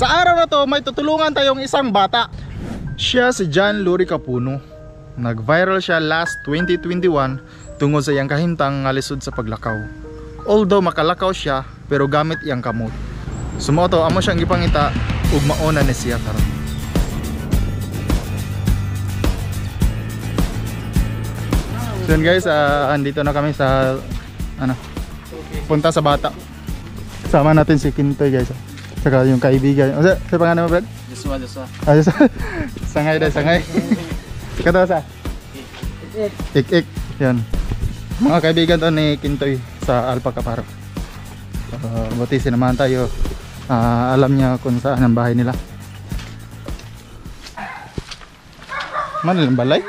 Sa araw na to, may tutulungan tayong isang bata. Siya si John Lurie Capuno. Nag-viral siya last 2021 tungod sa iyang kahimtang nga lisod sa paglakaw. Although makalakaw siya, pero gamit iyang kamot. Sumoto, amo siyang gipangita ug mauna ni siya karon. So yun guys, andito na kami sa punta sa bata. Sama natin si Kintoy guys. Saka yung kaibigan. Sa pangalan mo, Brad? Joshua. Joshua. Sangay dahil, sangay. Katawa sa? Ik. Yan. Mga kaibigan to ni Kintoy sa Alpaca Park. Buti sinamahan tayo. Alam niya kung saan ang bahay nila. Mana lang balay?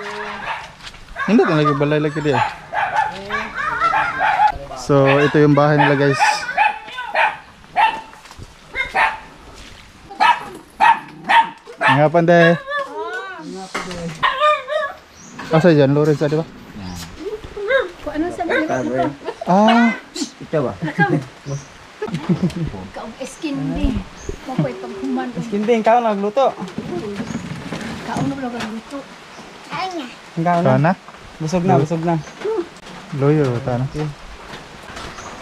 Hindi lang lagi balay lagi dia. So ito yung bahay nila guys. Ngapan deh? Asa dyan? Lawrence ada ba? Ano sa mga? Ito ba? Ikaw skin din. Mapoy paghuman. Skin din, ikaw nagluto. Ikaw nagluto. Kana? Busog na. Loyo, tana.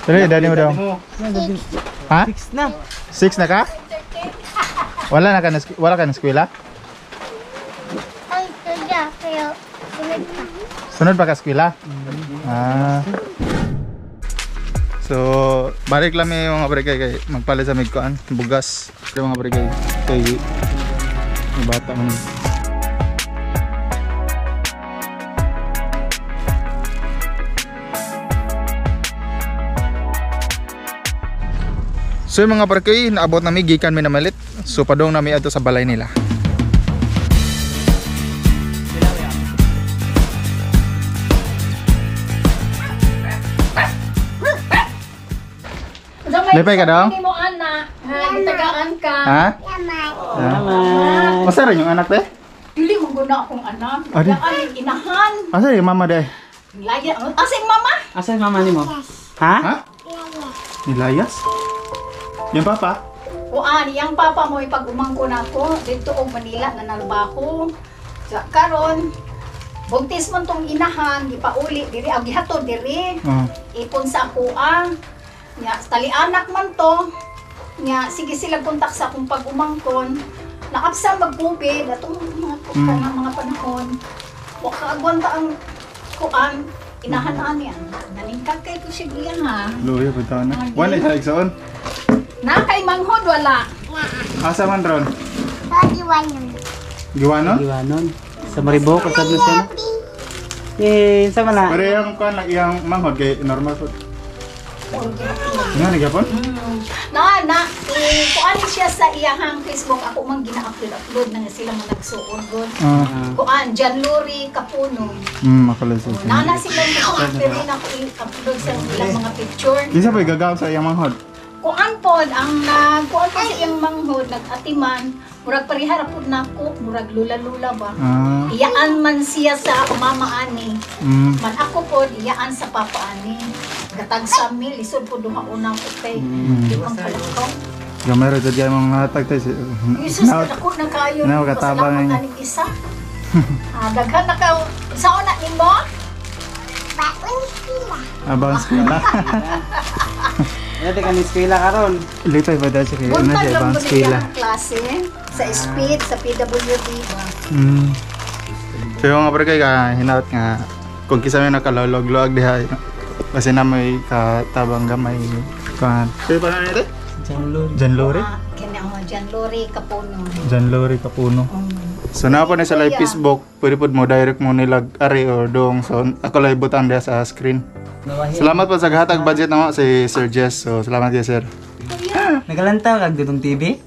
Tuloy, dali mo daw. Ha? 6 na. 6 na ka? Wala ka na eskwela? Ay, kaya sunod pa. Sunod pa ka eskwela? So, balik lang may mga barigay kay magpalit sa migkuan, bugas. Yung mga barigay kay yung bata man. So yung mga barkay, naabot na gikan mi na malit. So padong nami adto sa balay nila. Lipay ka daw? Hindi mo anak. Tagaan ka. Ha? Lamay. Masara yung anak te? Dili mo guna akong anak. Adi? Yang aling inahan. Asa yung mama de? Laya. Asing mama. Asa yung mama ni mo? Ha? Ha? Nilayas? Yung papa? O yang papa mo ipag-umangko na ko dito og Manila na nalbaho. Sa karon buntis man tong inahan, gipauli diri ag gihatod diri. Ipon sa kuha. Nya tali anak man to. Nya sige sila kontak sa akong pag-umangkon. Naapsa mag-COVID atong mga panahon. Wa kaagwanta ang kuan inahan niya. Nalingkag kay ko siya diyan ha. Luya pa taon na. Wala sa igsoon. Na kay manghod wala. Asa man ron? Pag-iwanan. Giwanon? Iwanon. Sa Maribo, kasab na siya. Sa mana? Pero yung kuan lang yung manghod kay normal food. Nga nagapon? Kuan siya sa iyahang Facebook ako mang gina-upload na nga sila mo nagsuon doon. Kuan John Lurie Capuno. Makalasa. Nana sila mo pero ako i-upload sa ilang mga picture. Isa pa gagaw sa iyang manghod. Kuan pod ang kuan po sa iyang manghod nag-atiman, murag parihara pod nako, murag lula-lula ba. Iyaan man siya sa mama ani. Man ako pod iyaan sa papa ani. Gatag sa mi lisod pod duha unang utay. Di man kalakaw. Gamay ra jud mga hatag tay. Jesus ako na kayo. Na katabang nga isa. Daghan na ka sa una nimo? Baon sila. Abang sila. Ano ka ni eskwela karon? Lipay ba daw siya kay ano Buntag siya lang abang po sila. niya klase sa speed, sa PWD. So yung mga barkay ka hinaut nga kung kisa may nakalolog-log diha kasi na may katabang gamay kan. Kaya pa na nito? John Lurie? Kanya ang John Lurie Capuno. John Lurie Capuno. So na po na sa live Facebook, pwede po mo direct mo nilag ari or dong. So ako live butang diha sa screen. Salamat po sa gahatag budget na mo si Sir Jess. So salamat ya sir. Nagalantaw kag dutong TV?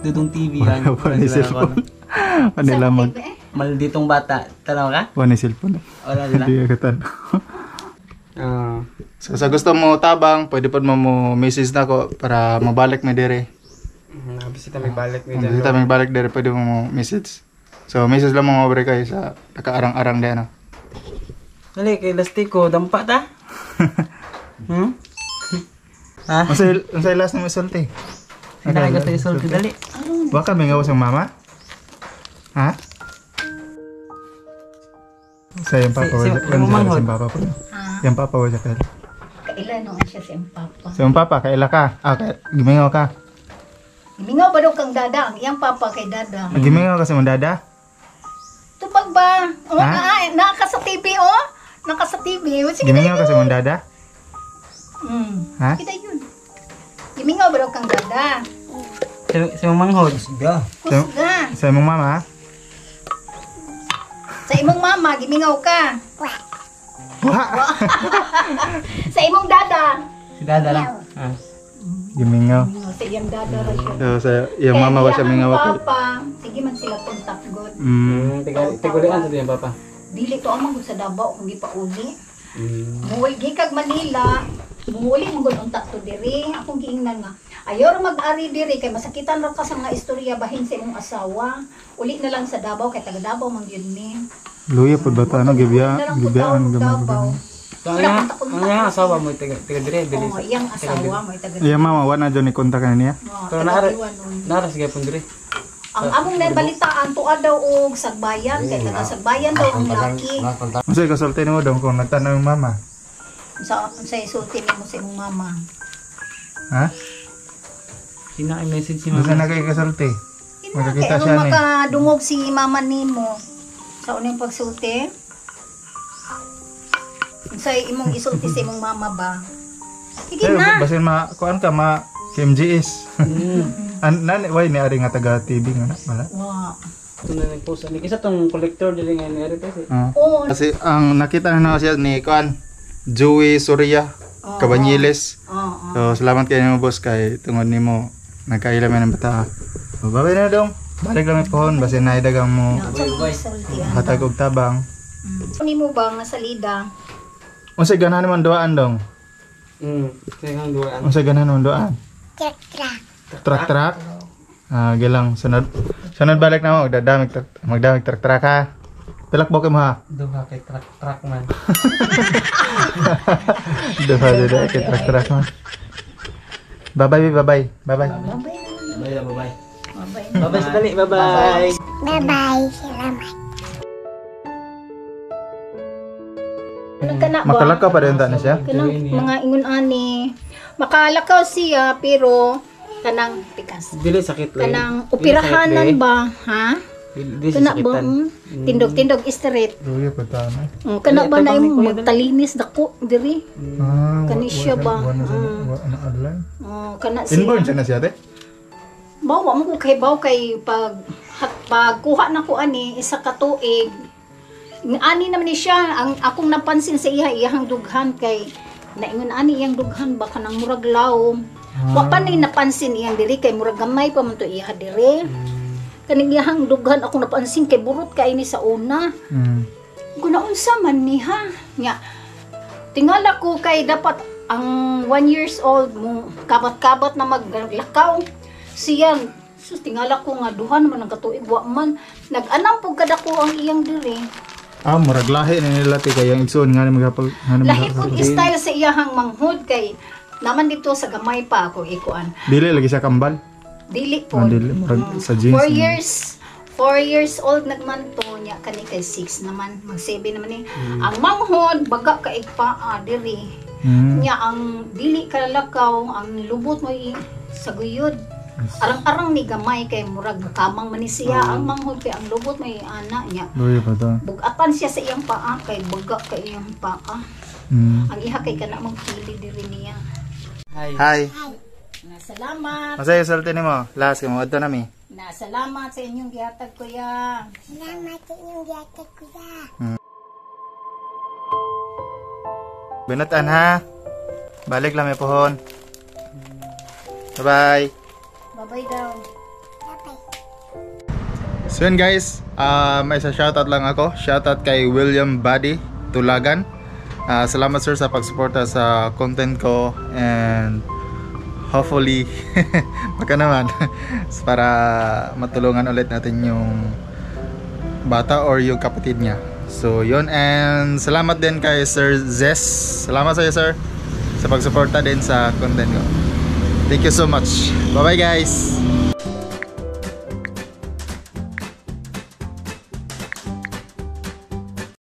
Dutong TV yan. Wala ni cellphone. Manila mag. Malditong bata. Tanaw ka? Wala ni cellphone. Wala nila. Hindi ka tan. So sa gusto mo tabang, pwede po mo message na ko para mabalik mo dire. Bisita may balik ni Kung bisita may balik dire, pwede mo message. So message lang mo over kayo sa nakaarang-arang din. Dali, kay lastiko, dampa ta? Ha? Ang last na may sulti. Kailangan ka tayo sulti dali. Baka may ngawas ang mama? Ha? Sa yung papa, Si- wala si Manghod. yung papa po. Ah, Yung papa, wala ka. kailan noon siya sa iyang papa. Sa yung papa, kaila ka. Gimingaw ka. Mingaw ba daw kang dada? Ang iyang papa kay dada. Gimingaw ka sa mong dada? Tupag ba? O, Ha? naka sa TV, oh. Naka sa TV. O, sige na Gimingaw ka sa mong dada? Ha? Kita yun. Gimingaw ba daw kang dada? Si Manghod. Kusga. Sa mong mama? Sa imong mama, gimingaw ka. Wah! Sa imong dada. Si Dada lang. Ah. Gimingaw. Gimingaw sa iyang dada ra siya. So, sa yung mama wa siya Kaya mingaw ang ka. papa, sige man sila kontak god. Tigulian sa diyan papa. Dili to amang sa Davao kung di pa uli. Muwal gi kag Manila. Muwali mo gud unta to diri. Akong giingnan nga. Ayor mag-ari diri kay masakitan ra ka sa nga istorya bahin sa imong asawa. Uli na lang sa Davao kay taga Davao man gyud ni. Luya po ba ta ano Na lang po gibiyaan taon, Davao. Ang yang asawa mo tiga dire dili. Oo, iyang asawa mo taga Iya mama wa na jud ni kontak niya. Pero nara sige pun dire. Ang among nabalitaan tuwa daw og sagbayan kay taga sagbayan daw ang laki. Unsay kasulti nimo dong kung nagtanong yung mama? Sa isulti nimo sa imong mama. Ha? Sina ang message si Unsay mama. na kay kasulti? Kaya Magkakita ano siya ni. makadungog si mama nimo sa uning pagsulti? Sa imong isulti sa imong mama ba? Sige Pero na. basin kuan ka ma KMGS. Nan why ni ari nga taga TV nga wala. Wow. Ito na nag-post ani isa tong collector dili nga ni Ari kasi. Oh, Kasi ang nakita na siya ni kuan Joey Surya Cabanyiles. oo. So salamat kayo mo boss kay tungod nimo nagkaila man ng bata. So, babay na dong. Balik lang may pohon basin na idagang mo Isulti. hatag og tabang. Nimo ba nga salida? Unsay ganahan man duaan dong? Kaya nga duaan. Unsay ganahan man duaan? Trak-trak. Truck. Gilang sunod balik na mo magdamig truck ha. Pilak mo ha. Duha kay truck man. Duha kay truck man. Bye-bye. Babay. Bye. Babay. Bye sa dali. Bye. Bye-bye. Salamat. Kana ba? Makalakaw pa rin na siya. Kanang mga ingon ani. Makalakaw siya pero kanang pikas. Dili sakit lang. Kanang operahanan ba, ha? Dili Kana ba? sakitan. Tindog-tindog straight. Luya pa ta na. Kana ba na tabang yung ni Kuya magtalinis dako diri? Kani siya ba? Ano adlan? Kana siya. Inborn siya na siya te? Bawa mo ko kay pagkuha na ko ani isa ka tuig. Ani naman ni siya ang akong napansin sa iyang dughan kay naingon ani iyang dughan ba kanang murag lawom. Wa pa ni napansin iyang diri kay murag gamay pa man to iya diri. Kaning iyang dughan akong napansin kay burot kay ni sa una. Gunaunsa man ni ha. Nya tingala ko kay dapat ang 1 years old mo kabat-kabat na maglakaw. Siya sus tingala ko nga duha naman ang katuig wa man nag-anam pug kadako ang iyang diri. Murag lahi na nila ti kay ang igsoon nga ni magapal. Lahi pud style sa iyahang manghod kay naman dito sa gamay pa ako ikuan. Dili lagi siya kambal. Dili po. Dili murag sa jeans. 4 years old nagmanto niya kani kay 6 naman mag 7 naman ni. Ang manghod baga ka igpaa diri. Nya ang dili kalakaw ang lubot mo sa guyod. Arang-arang ni gamay kay murag kamang man ni siya ang manghod kay ang lubot may ana niya. Luya pa ta. Bugatan siya sa iyang paa kay baga kay iyang paa. Ang iha kay kana magpili diri niya. Hi. Salamat. Masaya salte nimo. Last kay mo adto nami. Salamat sa inyong gihatag kuya. Salamat sa inyong gatag, kuya. Binatan ha. Balik lang may pohon. Bye-bye. Bye-bye daw. Bye-bye. So yun guys, may isa shoutout lang ako. Shoutout kay William Buddy Tulagan. Salamat sir sa pagsuporta sa content ko and hopefully baka naman para matulungan ulit natin yung bata or yung kapatid niya. So yun, and salamat din kay Sir Zess. Salamat sa iyo sir sa pagsuporta din sa content ko. Thank you so much. Bye-bye guys.